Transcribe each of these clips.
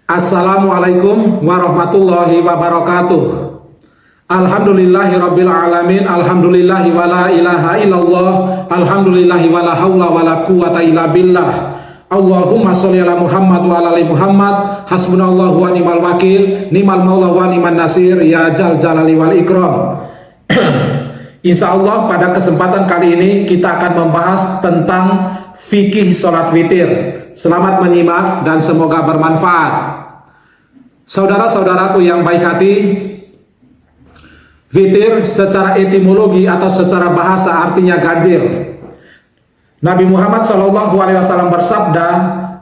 Assalamualaikum warahmatullahi wabarakatuh. Alhamdulillahirabbil alamin. Alhamdulillahi wala ilaha illallah. Alhamdulillahi wala haula wala quwata illa billah. Allahumma sholli ala Muhammad wa ala ali Muhammad. Hasbunallahu wa ni'mal wakil, ni'mal maula wa ni'man nasir, ya jal jalali wal ikram. Insya Allah pada kesempatan kali ini kita akan membahas tentang fikih sholat witir. Selamat menyimak dan semoga bermanfaat. Saudara-saudaraku yang baik hati, witir secara etimologi atau secara bahasa artinya ganjil. Nabi Muhammad SAW bersabda,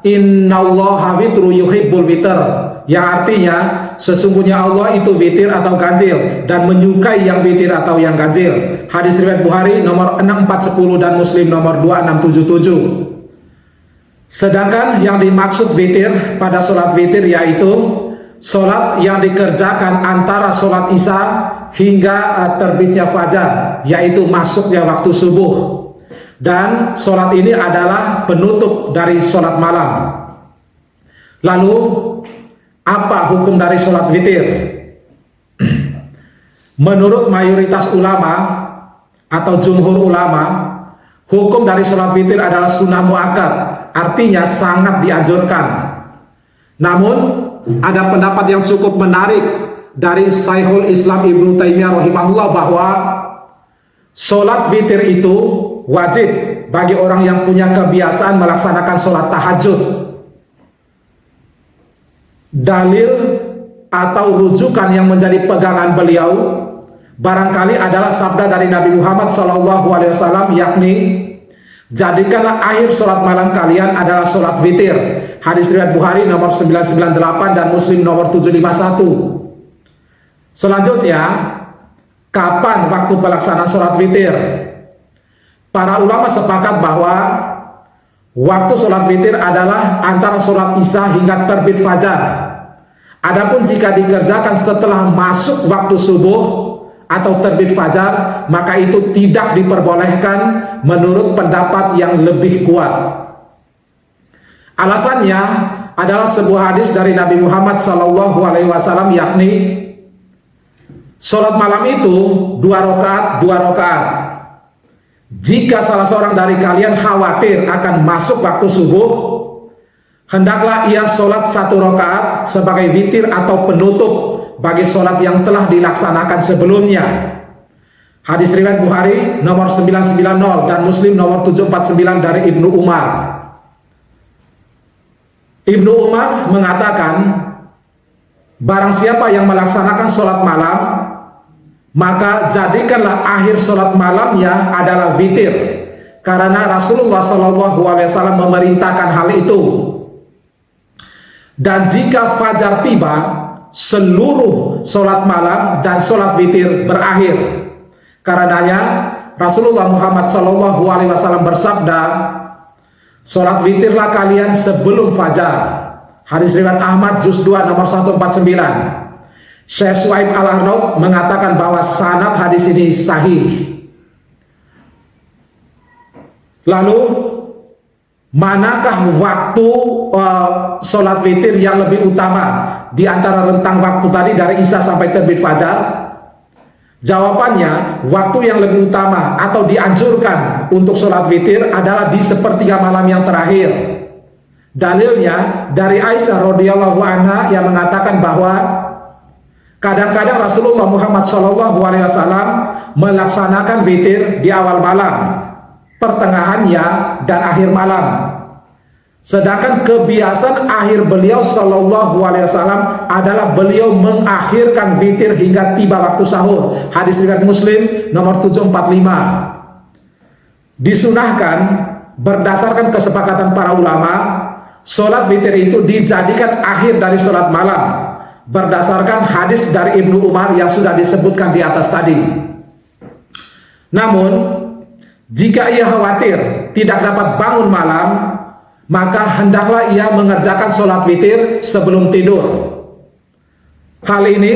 Innallaha witru yuhibbul witr, yang artinya sesungguhnya Allah itu witir atau ganjil dan menyukai yang witir atau yang ganjil. Hadis riwayat Bukhari nomor 6410 dan Muslim nomor 2677. Sedangkan yang dimaksud witir pada sholat witir yaitu sholat yang dikerjakan antara sholat isya hingga terbitnya fajar, yaitu masuknya waktu subuh. Dan sholat ini adalah penutup dari sholat malam. Lalu apa hukum dari sholat witir? Menurut mayoritas ulama atau jumhur ulama, hukum dari sholat witir adalah sunnah muakkad, artinya sangat dianjurkan. Namun ada pendapat yang cukup menarik dari Syekhul Islam Ibnu Taimiyah rahimahullah bahwa sholat witir itu wajib bagi orang yang punya kebiasaan melaksanakan sholat tahajud. Dalil atau rujukan yang menjadi pegangan beliau barangkali adalah sabda dari Nabi Muhammad SAW, yakni jadikanlah akhir sholat malam kalian adalah sholat witir. Hadis riwayat Bukhari nomor 998 dan Muslim nomor 751. Selanjutnya, kapan waktu pelaksanaan sholat witir? Para ulama sepakat bahwa waktu sholat witir adalah antara sholat isya hingga terbit fajar. Adapun jika dikerjakan setelah masuk waktu subuh atau terbit fajar, maka itu tidak diperbolehkan menurut pendapat yang lebih kuat. Alasannya adalah sebuah hadis dari Nabi Muhammad SAW, yakni sholat malam itu 2 rakaat. Jika salah seorang dari kalian khawatir akan masuk waktu subuh, hendaklah ia sholat 1 rakaat sebagai witir atau penutup bagi sholat yang telah dilaksanakan sebelumnya. Hadis riwayat Bukhari nomor 990 dan Muslim nomor 749 dari Ibnu Umar. Ibnu Umar mengatakan, barang siapa yang melaksanakan sholat malam, maka jadikanlah akhir sholat malamnya adalah witir, karena Rasulullah SAW memerintahkan hal itu. Dan jika fajar tiba, seluruh sholat malam dan sholat witir berakhir. Karenanya Rasulullah Muhammad SAW bersabda, sholat witirlah kalian sebelum fajar. Hadis riwayat Ahmad juz 2 nomor 149. Syekh Suhaib Al-Arnaud mengatakan bahwa sanad hadis ini sahih. Lalu manakah waktu sholat witir yang lebih utama di antara rentang waktu tadi dari isya sampai terbit fajar? Jawabannya, waktu yang lebih utama atau dianjurkan untuk sholat witir adalah di sepertiga malam yang terakhir. Dalilnya dari Aisyah radhiyallahu anha yang mengatakan bahwa kadang-kadang Rasulullah Muhammad SAW melaksanakan witir di awal malam, pertengahannya, dan akhir malam. Sedangkan kebiasaan akhir beliau SAW adalah beliau mengakhirkan witir hingga tiba waktu sahur. Hadis riwayat Muslim nomor 745. Disunahkan berdasarkan kesepakatan para ulama, sholat witir itu dijadikan akhir dari sholat malam berdasarkan hadis dari Ibnu Umar yang sudah disebutkan di atas tadi. Namun jika ia khawatir tidak dapat bangun malam, maka hendaklah ia mengerjakan sholat witir sebelum tidur. Hal ini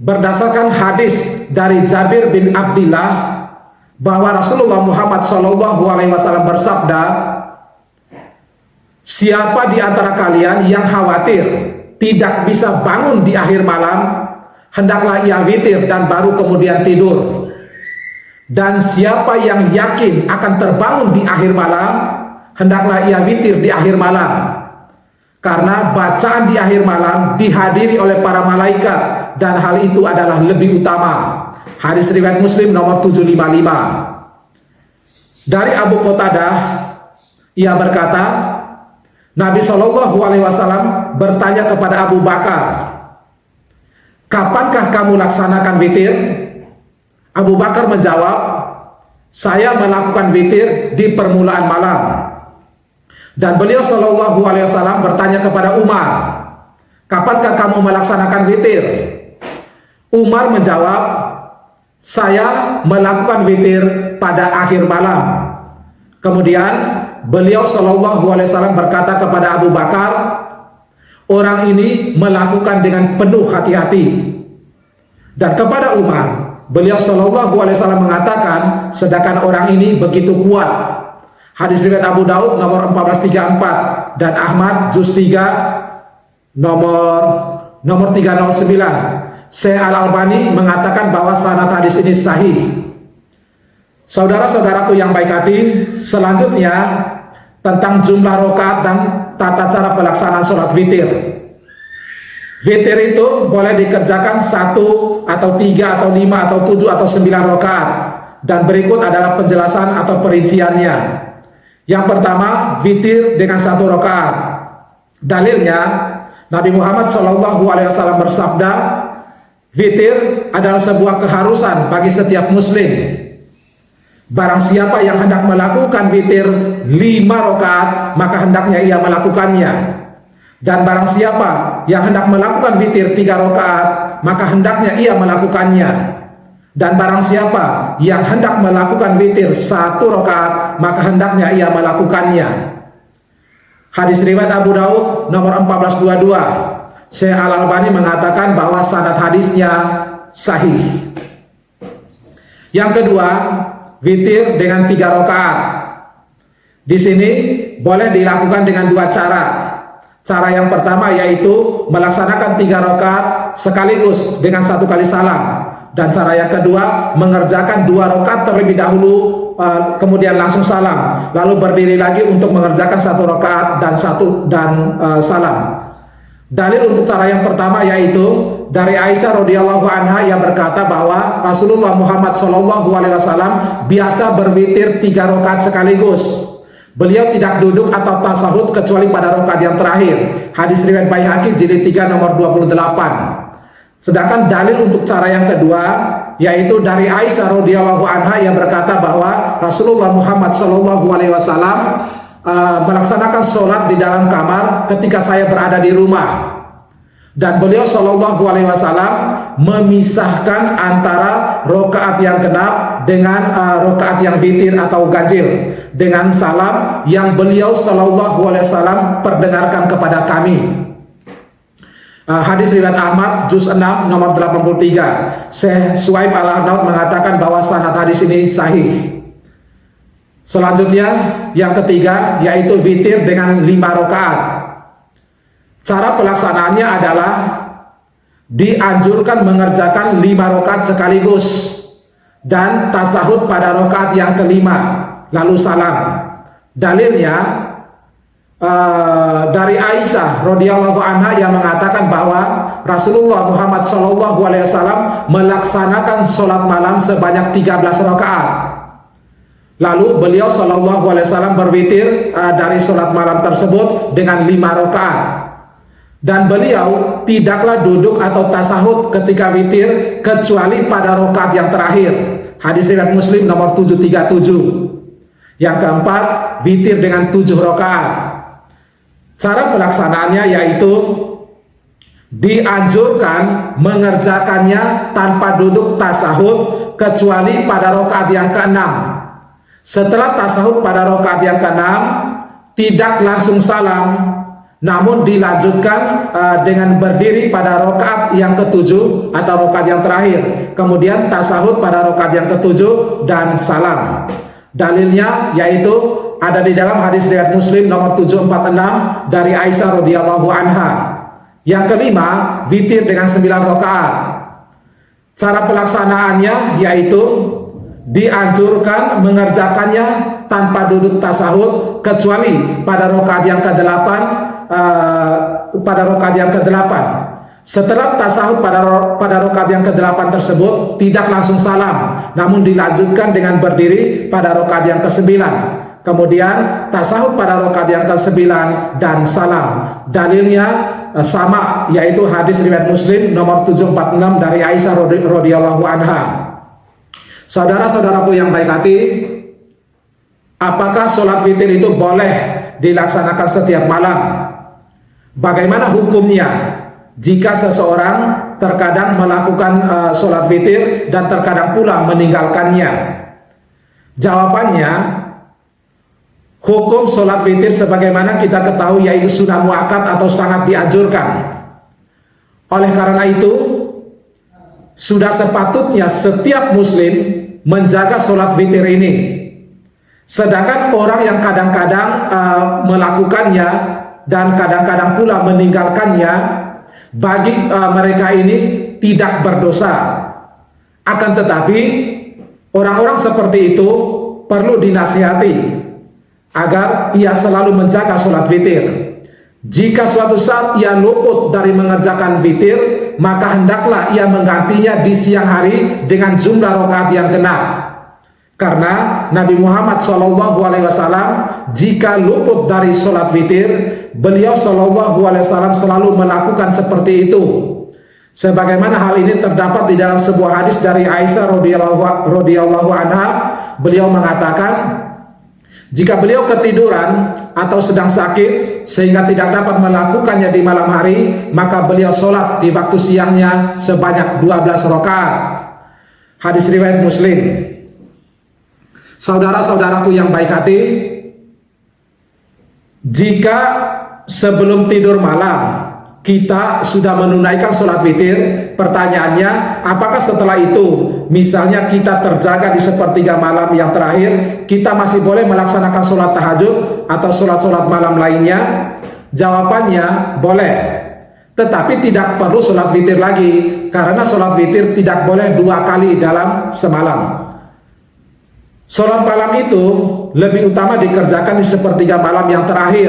berdasarkan hadis dari Jabir bin Abdillah bahwa Rasulullah Muhammad SAW bersabda, siapa di antara kalian yang khawatir tidak bisa bangun di akhir malam, hendaklah ia witir dan baru kemudian tidur. Dan siapa yang yakin akan terbangun di akhir malam, hendaklah ia witir di akhir malam. Karena bacaan di akhir malam dihadiri oleh para malaikat dan hal itu adalah lebih utama. Hadis riwayat Muslim nomor 755. Dari Abu Qatadah, ia berkata, Nabi Shallallahu Alaihi Wasallam bertanya kepada Abu Bakar, kapankah kamu laksanakan witir? Abu Bakar menjawab, saya melakukan witir di permulaan malam. Dan beliau Shallallahu Alaihi Wasallam bertanya kepada Umar, kapankah kamu melaksanakan witir? Umar menjawab, saya melakukan witir pada akhir malam. Kemudian beliau Shallallahu Alaihi Wasallam berkata kepada Abu Bakar, orang ini melakukan dengan penuh hati-hati. Dan kepada Umar, beliau Shallallahu Alaihi Wasallam mengatakan, sedangkan orang ini begitu kuat. Hadis riwayat Abu Daud nomor 1434 dan Ahmad juz 3 nomor 309. Syekh Al-Albani mengatakan bahwa sanad hadis ini sahih. Saudara-saudaraku yang baik hati, selanjutnya tentang jumlah rakaat dan tata cara pelaksanaan sholat witir. Witir itu boleh dikerjakan 1 atau 3 atau 5 atau 7 atau 9 rakaat. Dan berikut adalah penjelasan atau perinciannya. Yang pertama, witir dengan 1 rakaat. Dalilnya, Nabi Muhammad SAW bersabda, witir adalah sebuah keharusan bagi setiap muslim. Barang siapa yang hendak melakukan witir 5 rakaat, maka hendaknya ia melakukannya. Dan barang siapa yang hendak melakukan witir 3 rakaat, maka hendaknya ia melakukannya. Dan barang siapa yang hendak melakukan witir 1 rakaat, maka hendaknya ia melakukannya. Hadis riwayat Abu Daud nomor 1422. Syekh Al-Albani mengatakan bahwa sanad hadisnya sahih. Yang kedua, witir dengan 3 rakaat. Di sini boleh dilakukan dengan 2 cara. Cara yang pertama yaitu melaksanakan 3 rakaat sekaligus dengan 1 kali salam. Dan cara yang kedua, mengerjakan 2 rakaat terlebih dahulu, kemudian langsung salam, lalu berdiri lagi untuk mengerjakan 1 rakaat dan salam. Dalil untuk cara yang pertama yaitu dari Aisyah radhiyallahu anha yang berkata bahwa Rasulullah Muhammad SAW biasa berwitir 3 rakaat sekaligus. Beliau tidak duduk atau tasahud kecuali pada rakaat yang terakhir. Hadis riwayat Baihaqi jilid 3 nomor 28. Sedangkan dalil untuk cara yang kedua yaitu dari Aisyah radhiyallahu anha yang berkata bahwa Rasulullah Muhammad SAW melaksanakan sholat di dalam kamar ketika saya berada di rumah. Dan beliau SAW memisahkan antara rakaat yang genap dengan rakaat yang witir atau ganjil dengan salam yang beliau SAW perdengarkan kepada kami. Hadis riwayat Ahmad juz 6 nomor 83. Syekh Suhaib Al-Arnaud mengatakan bahwa sanad hadis ini sahih. Selanjutnya yang ketiga yaitu witir dengan 5 rakaat. Cara pelaksanaannya adalah dianjurkan mengerjakan 5 rakaat sekaligus dan tasahud pada rakaat yang kelima lalu salam. Dalilnya dari Aisyah radhiyallahu anha yang mengatakan bahwa Rasulullah Muhammad SAW melaksanakan sholat malam sebanyak 13 rakaat. Lalu beliau SAW berwitir dari sholat malam tersebut dengan 5 rakaat. Dan beliau tidaklah duduk atau tasahud ketika witir kecuali pada rakaat yang terakhir. Hadis riwayat Muslim nomor 737. Yang keempat, witir dengan 7 rakaat. Cara pelaksanaannya yaitu dianjurkan mengerjakannya tanpa duduk tasahud kecuali pada rakaat yang ke-6. Setelah tasahud pada rakaat yang ke-6 tidak langsung salam, namun dilanjutkan dengan berdiri pada rakaat yang ke-7 atau rakaat yang terakhir, kemudian tasahud pada rakaat yang ke-7 dan salam. Dalilnya yaitu ada di dalam hadis riwayat Muslim nomor 746 dari Aisyah radhiyallahu anha. Yang kelima, witir dengan 9 rakaat. Cara pelaksanaannya yaitu dianjurkan mengerjakannya tanpa duduk tasahud kecuali pada rakaat yang ke-8 Setelah tasahud pada rakaat yang ke-8 tersebut tidak langsung salam, namun dilanjutkan dengan berdiri pada rakaat yang ke-9. Kemudian tasahud pada rakaat yang ke-9 dan salam. Dalilnya sama, yaitu hadis riwayat Muslim nomor 746 dari Aisyah radhiyallahu anha. Saudara-saudaraku yang baik hati, apakah sholat witir itu boleh dilaksanakan setiap malam? Bagaimana hukumnya jika seseorang terkadang melakukan sholat witir dan terkadang pula meninggalkannya? Jawabannya, hukum sholat witir sebagaimana kita ketahui yaitu sunnah muakkad atau sangat dianjurkan. Oleh karena itu, sudah sepatutnya setiap muslim menjaga sholat witir ini. Sedangkan orang yang kadang-kadang melakukannya dan kadang-kadang pula meninggalkannya, bagi mereka ini tidak berdosa. Akan tetapi orang-orang seperti itu perlu dinasihati agar ia selalu menjaga sholat witir. Jika suatu saat ia luput dari mengerjakan witir, maka hendaklah ia menggantinya di siang hari dengan jumlah rakaat yang genap. Karena Nabi Muhammad SAW jika luput dari sholat witir, beliau SAW selalu melakukan seperti itu. Sebagaimana hal ini terdapat di dalam sebuah hadis dari Aisyah radhiyallahu anha, beliau mengatakan, jika beliau ketiduran atau sedang sakit sehingga tidak dapat melakukannya di malam hari, maka beliau sholat di waktu siangnya sebanyak 12 rakaat. Hadis riwayat Muslim. Saudara-saudaraku yang baik hati, jika sebelum tidur malam kita sudah menunaikan sholat witir, pertanyaannya, apakah setelah itu misalnya kita terjaga di sepertiga malam yang terakhir, kita masih boleh melaksanakan sholat tahajud atau sholat-sholat malam lainnya? Jawabannya boleh, tetapi tidak perlu sholat witir lagi, karena sholat witir tidak boleh 2 kali dalam semalam. Sholat malam itu lebih utama dikerjakan di sepertiga malam yang terakhir,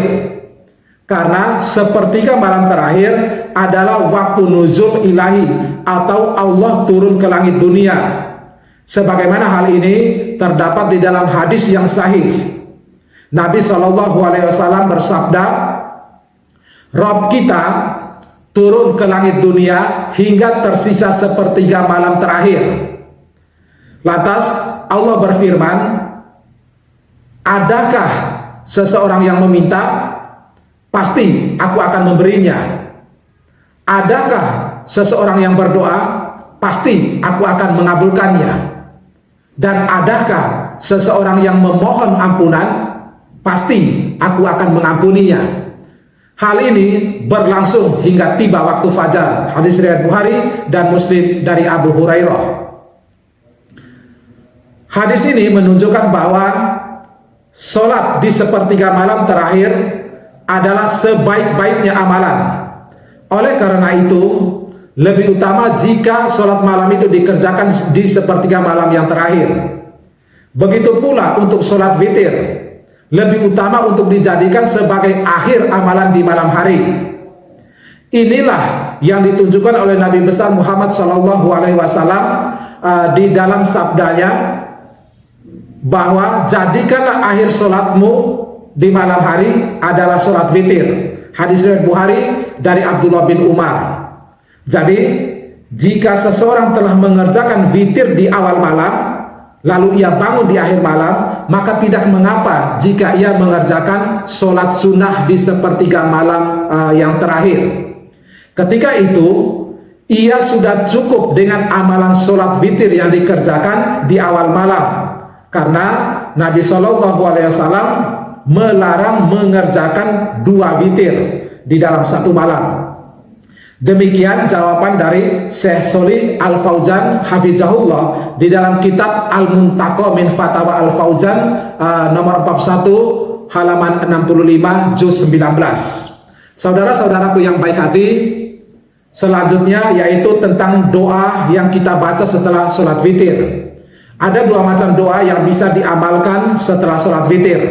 karena sepertiga malam terakhir adalah waktu nuzul ilahi atau Allah turun ke langit dunia. Sebagaimana hal ini terdapat di dalam hadis yang sahih. Nabi SAW bersabda, Rabb kita turun ke langit dunia hingga tersisa sepertiga malam terakhir. Lantas Allah berfirman, adakah seseorang yang meminta? Pasti aku akan memberinya. Adakah seseorang yang berdoa? Pasti aku akan mengabulkannya. Dan adakah seseorang yang memohon ampunan? Pasti aku akan mengampuninya. Hal ini berlangsung hingga tiba waktu fajar. Hadis riwayat Bukhari dan Muslim dari Abu Hurairah. Hadis ini menunjukkan bahwa sholat di sepertiga malam terakhir adalah sebaik-baiknya amalan. Oleh karena itu, lebih utama jika sholat malam itu dikerjakan di sepertiga malam yang terakhir. Begitu pula untuk sholat witir, lebih utama untuk dijadikan sebagai akhir amalan di malam hari. Inilah yang ditunjukkan oleh Nabi besar Muhammad SAW di dalam sabdanya, bahwa jadikanlah akhir sholatmu di malam hari adalah sholat witir. Hadis riwayat Bukhari dari Abdullah bin Umar. Jadi jika seseorang telah mengerjakan witir di awal malam, lalu ia bangun di akhir malam, maka tidak mengapa jika ia mengerjakan sholat sunnah di sepertiga malam yang terakhir. Ketika itu ia sudah cukup dengan amalan sholat witir yang dikerjakan di awal malam. Karena Nabi SAW melarang mengerjakan 2 witir di dalam satu malam. Demikian jawaban dari Syekh Sholih Al-Fauzan hafizahullah di dalam kitab Al-Muntaqa min Fatawa Al-Fauzan nomor 41 halaman 65 juz 19. Saudara-saudaraku yang baik hati, Selanjutnya yaitu tentang doa yang kita baca setelah sholat witir. Ada dua macam doa yang bisa diamalkan setelah sholat witir.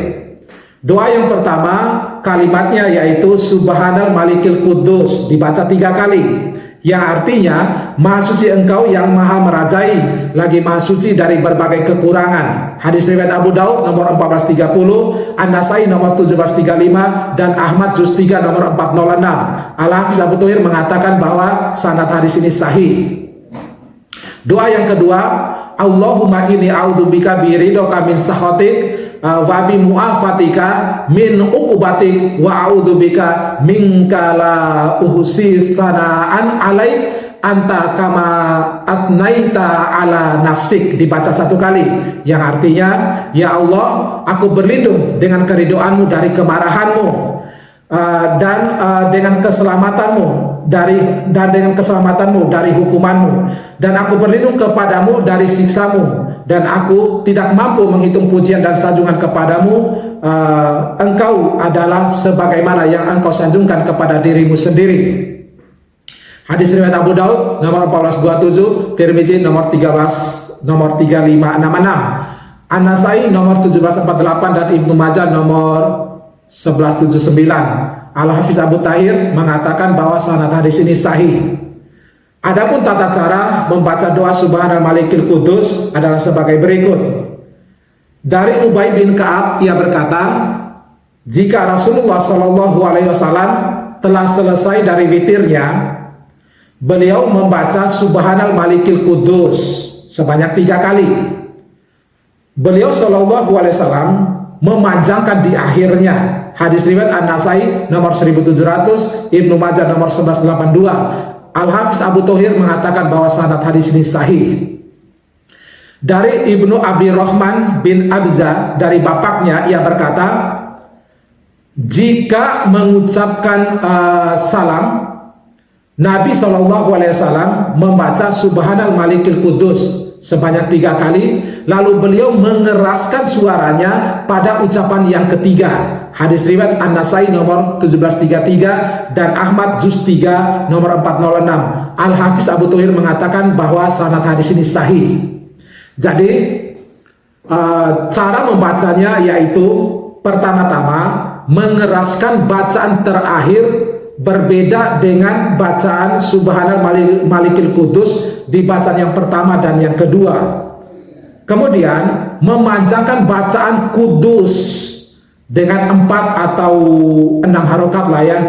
Doa yang pertama kalimatnya yaitu Subhanal Malikil Kudus, dibaca 3 kali, yang artinya Maha suci Engkau yang Maha merajai, lagi Maha suci dari berbagai kekurangan. Hadis riwayat Abu Daud nomor 1430, An-Nasai nomor 1735, dan Ahmad juz 3 nomor 406. Al-Hafiz Abu Thohir mengatakan bahwa sanad hadis ini sahih. Doa yang kedua, Allahumma inni a'udzubika biridhoka min sakhatik wa bi mu'afatika min uqubatik wa a'udzubika minka la uhsi sana'an alaik anta kama asnaita ala nafsik, dibaca 1 kali, yang artinya ya Allah, aku berlindung dengan keridhoanmu dari kemarahanmu dan dengan keselamatanmu dengan keselamatanmu dari hukumanmu, dan aku berlindung kepadamu dari siksamu, dan aku tidak mampu menghitung pujian dan sanjungan kepadamu. Engkau adalah sebagaimana yang engkau sanjungkan kepada dirimu sendiri. Hadis riwayat Abu Daud nomor 1427, Tirmizi nomor 3566, An-Nasai nomor 1748, dan Ibnu Majah nomor 1179. Al-Hafiz Abu Tahir mengatakan bahwa sanad hadis ini sahih. Adapun tata cara membaca doa Subhanal Malikil Kudus adalah sebagai berikut. Dari Ubay bin Ka'ab, ia berkata, jika Rasulullah SAW telah selesai dari witirnya, beliau membaca Subhanal Malikil Kudus sebanyak 3 kali. Beliau SAW memanjangkan di akhirnya. Hadis riwayat An-Nasai nomor 1700, Ibnu Majah nomor 1182. Al-Hafiz Abu Thohir mengatakan bahwa sanad hadis ini sahih. Dari Ibnu Abi Rahman bin Abza, dari bapaknya, ia berkata, jika mengucapkan salam, Nabi SAW membaca Subhanal Malikil Kudus sebanyak 3 kali, lalu beliau mengeraskan suaranya pada ucapan yang ketiga. Hadis riwayat An-Nasai nomor 1733 dan Ahmad juz 3 nomor 406. Al-Hafiz Abu Thohir mengatakan bahwa sanad hadis ini sahih. Jadi cara membacanya yaitu pertama-tama mengeraskan bacaan terakhir, berbeda dengan bacaan Subhanal Malikil Kudus di bacaan yang pertama dan yang kedua. Kemudian memanjangkan bacaan Kudus dengan 4 atau 6 harokat lah ya.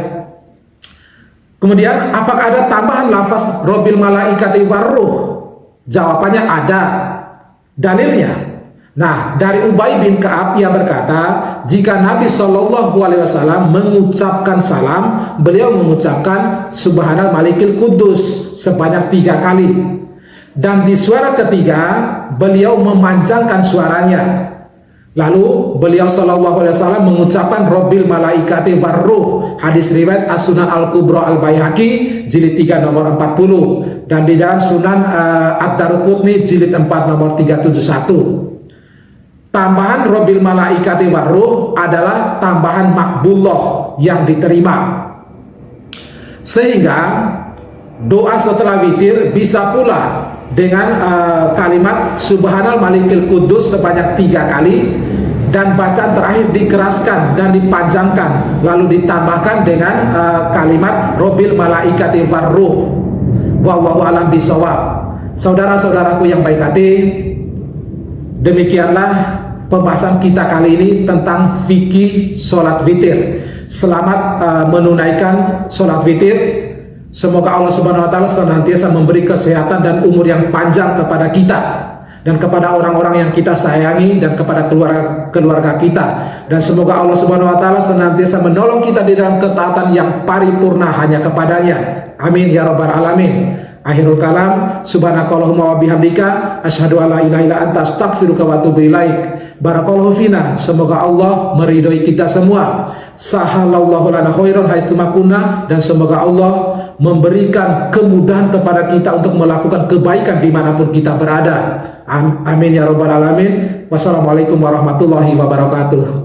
Kemudian apakah ada tambahan lafaz Robbil Malaikati Warruh? Jawabannya ada. Dalilnya, nah, dari Ubay bin Ka'ab, ia berkata, jika Nabi SAW mengucapkan salam, beliau mengucapkan Subhanal Malikil Kudus sebanyak 3 kali, dan di suara ketiga beliau memanjangkan suaranya. Lalu beliau SAW mengucapkan Robbil Malaikati Warruh, hadis riwayat As-Sunan Al-Kubra Al-Baihaqi jilid 3 nomor 40, dan di dalam Sunan Ad-Daruqutni jilid 4 nomor 371. Tambahan Robbil Malaikati Warruh adalah tambahan makbullah yang diterima, sehingga doa setelah witir bisa pula dengan kalimat Subhanal Malikil Kudus sebanyak 3 kali, dan bacaan terakhir dikeraskan dan dipanjangkan, lalu ditambahkan dengan kalimat Robbil Malaikati Warruh. Wallahu a'lam bishawab. Saudara-saudaraku yang baik hati, demikianlah pembahasan kita kali ini tentang fikih sholat witir. Selamat menunaikan sholat witir. Semoga Allah Subhanahu wa Ta'ala senantiasa memberi kesehatan dan umur yang panjang kepada kita, dan kepada orang-orang yang kita sayangi, dan kepada keluarga kita. Dan semoga Allah Subhanahu wa Ta'ala senantiasa menolong kita di dalam ketaatan yang paripurna hanya kepadanya. Amin ya rabbal alamin. Akhirul kalam, subhanakallahumma wa bihamdika asyhadu an la ilaha illa anta astaghfiruka wa atubu ilaik. Barakallahu fina. Semoga Allah meridhoi kita semua. Sahalallahu lana khairan haitsu kunna, dan semoga Allah memberikan kemudahan kepada kita untuk melakukan kebaikan dimanapun kita berada. Amin ya rabbal alamin. Wassalamualaikum warahmatullahi wabarakatuh.